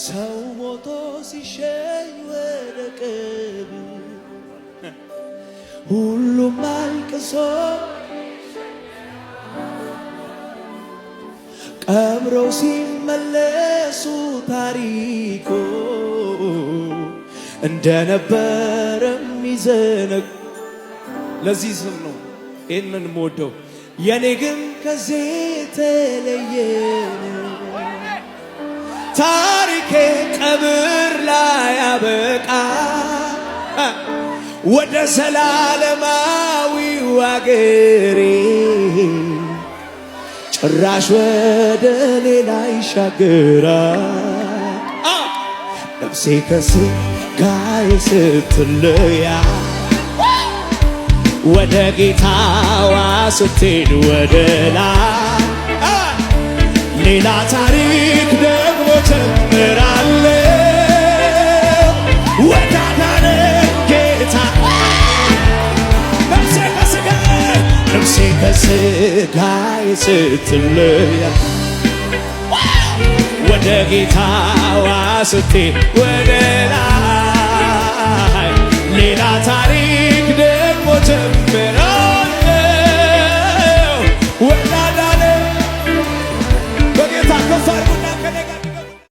ሰው ሞቶ ሲሸኝ ወደ ቀብር ሁሉም አልቅሶ ቀብረው ሲመለሱ ታሪኮ እንደነበረ ሚዘነግ ለዚህ ስም ነው ይህንን ሞደው የኔ ግን ከዚህ ተለየ ታሪኬ ቀብር ላይ አበቃ ወደ ዘላለማዊው አገሬ ጭራሽ ወደ ሌላ ይሻገራል ነፍሴ ከሥጋዬ ስትለያ ወደ ጌታዋ ስትሄድ ወደ ላይ ሌላ ታሪክ ደግሞ ጀምራለሁ ወዳዳነ ጌታ ነፍሴ ከሥጋዬ ስትለያ ወደ ጌታዋ ስትሄድ ወደ ላይ ሌላ ታሪክ ደግሞ ጀምራለሁ